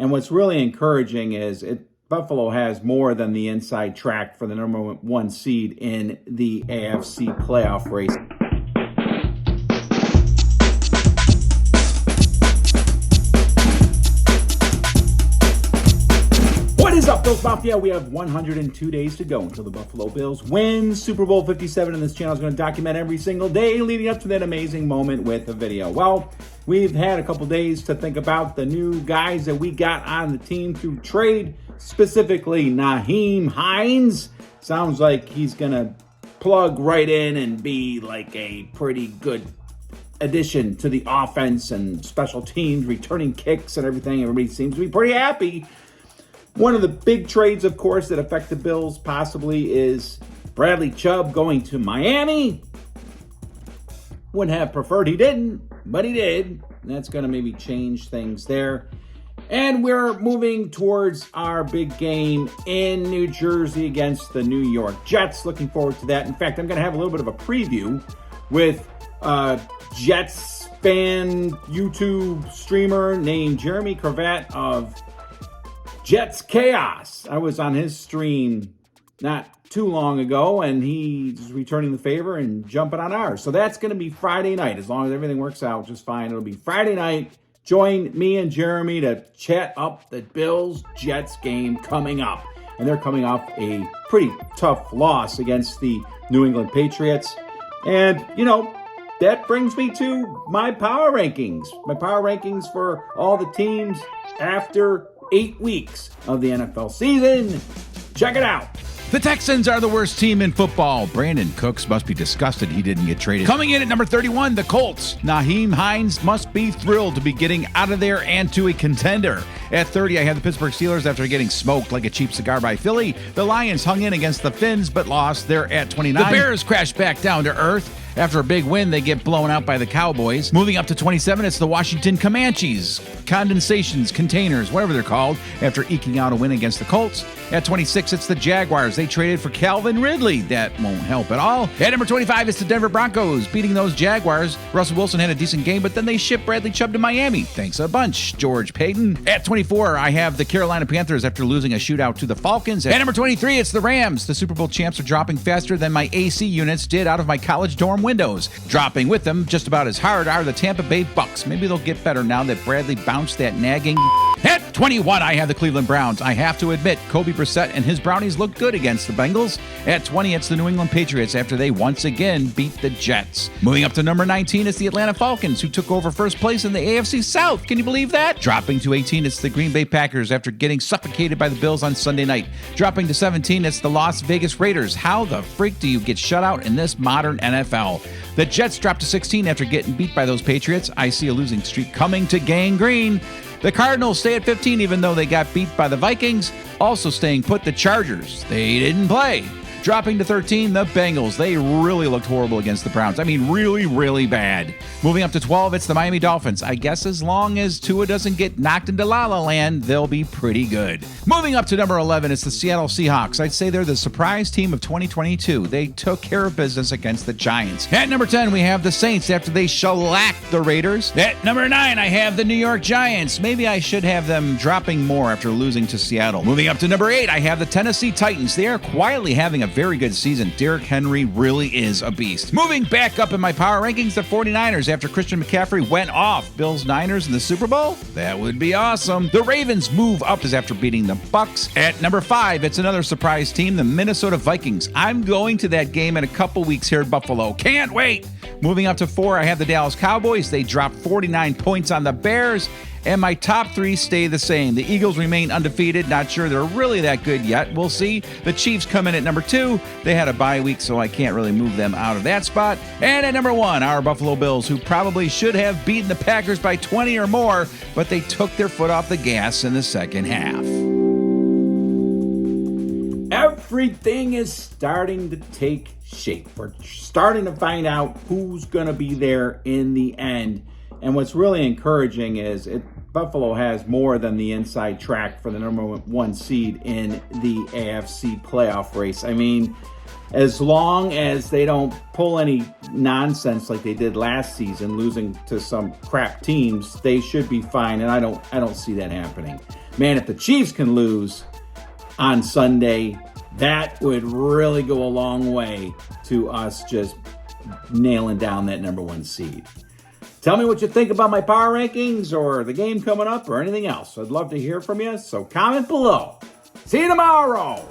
And what's really encouraging is Buffalo has more than the inside track for the number one seed in the AFC playoff race. What is up, Bills Mafia? We have 102 days to go until the Buffalo Bills win Super Bowl 57, and this channel is going to document every single day leading up to that amazing moment with a video. Well, we've had a couple days to think about the new guys that we got on the team through trade, specifically Nyheim Hines. Sounds like he's going to plug right in and be like a pretty good addition to the offense and special teams, returning kicks and everything. Everybody seems to be pretty happy. One of the big trades, of course, that affect the Bills possibly is Bradley Chubb going to Miami. Wouldn't have preferred he didn't, but he did. That's going to maybe change things there. And we're moving towards our big game in New Jersey against the New York Jets. Looking forward to that. In fact, I'm going to have a little bit of a preview with Jets fan YouTube streamer named Jeremy Cravat of Jets Chaos. I was on his stream not too long ago, and he's returning the favor and jumping on ours. So that's going to be Friday night. As long as everything works out just fine, it'll be Friday night. Join me and Jeremy to chat up the Bills-Jets game coming up. And they're coming off a pretty tough loss against the New England Patriots. And, that brings me to my power rankings. My power rankings for all the teams after 8 weeks of the NFL season. Check it out. The Texans are the worst team in football. Brandon Cooks must be disgusted he didn't get traded. Coming in at number 31, the Colts. Nyheim Hines must be thrilled to be getting out of there and to a contender. At 30, I have the Pittsburgh Steelers after getting smoked like a cheap cigar by Philly. The Lions hung in against the Finns but lost. They're at 29. The Bears crashed back down to earth. After a big win, they get blown out by the Cowboys. Moving up to 27, it's the Washington Comanches. Condensations, containers, whatever they're called, after eking out a win against the Colts. At 26, it's the Jaguars. They traded for Calvin Ridley. That won't help at all. At number 25, it's the Denver Broncos, beating those Jaguars. Russell Wilson had a decent game, but then they shipped Bradley Chubb to Miami. Thanks a bunch, George Payton. At 24, I have the Carolina Panthers after losing a shootout to the Falcons. At number 23, it's the Rams. The Super Bowl champs are dropping faster than my AC units did out of my college dorm windows. Dropping with them just about as hard are the Tampa Bay Bucks. Maybe they'll get better now that Bradley bounced that nagging. At 21, I have the Cleveland Browns. I have to admit, Kobe Brissett and his Brownies look good against the Bengals. At 20, it's the New England Patriots after they once again beat the Jets. Moving up to number 19, it's the Atlanta Falcons, who took over first place in the AFC South. Can you believe that? Dropping to 18, it's the Green Bay Packers after getting suffocated by the Bills on Sunday night. Dropping to 17, it's the Las Vegas Raiders. How the freak do you get shut out in this modern NFL? The Jets dropped to 16 after getting beat by those Patriots. I see a losing streak coming to Gang Green. The Cardinals stay at 15 even though they got beat by the Vikings. Also staying put, the Chargers. They didn't play. Dropping to 13, the Bengals. They really looked horrible against the Browns. I mean, really, really bad. Moving up to 12, it's the Miami Dolphins. I guess as long as Tua doesn't get knocked into La La Land, they'll be pretty good. Moving up to number 11, it's the Seattle Seahawks. I'd say they're the surprise team of 2022. They took care of business against the Giants. At number 10, we have the Saints after they shellacked the Raiders. At number 9, I have the New York Giants. Maybe I should have them dropping more after losing to Seattle. Moving up to number 8, I have the Tennessee Titans. They are quietly having a very good season. Derrick Henry really is a beast. Moving back up in my power rankings, the 49ers after Christian McCaffrey went off. Bills Niners in the Super Bowl? That would be awesome. The Ravens move up as after beating the Bucks. At number 5, it's another surprise team, the Minnesota Vikings. I'm going to that game in a couple weeks here at Buffalo. Can't wait. Moving up to 4, I have the Dallas Cowboys. They dropped 49 points on the Bears. And my top 3 stay the same. The Eagles remain undefeated. Not sure they're really that good yet. We'll see. The Chiefs come in at number 2. They had a bye week, so I can't really move them out of that spot. And at number 1, our Buffalo Bills, who probably should have beaten the Packers by 20 or more, but they took their foot off the gas in the second half. Everything is starting to take shape. We're starting to find out who's going to be there in the end. And what's really encouraging is Buffalo has more than the inside track for the number one seed in the AFC playoff race. I mean, as long as they don't pull any nonsense like they did last season, losing to some crap teams, they should be fine. And I don't see that happening. man, if the Chiefs can lose on Sunday, that would really go a long way to us just nailing down that number 1 seed. Tell me what you think about my power rankings or the game coming up or anything else. I'd love to hear from you, so comment below. See you tomorrow.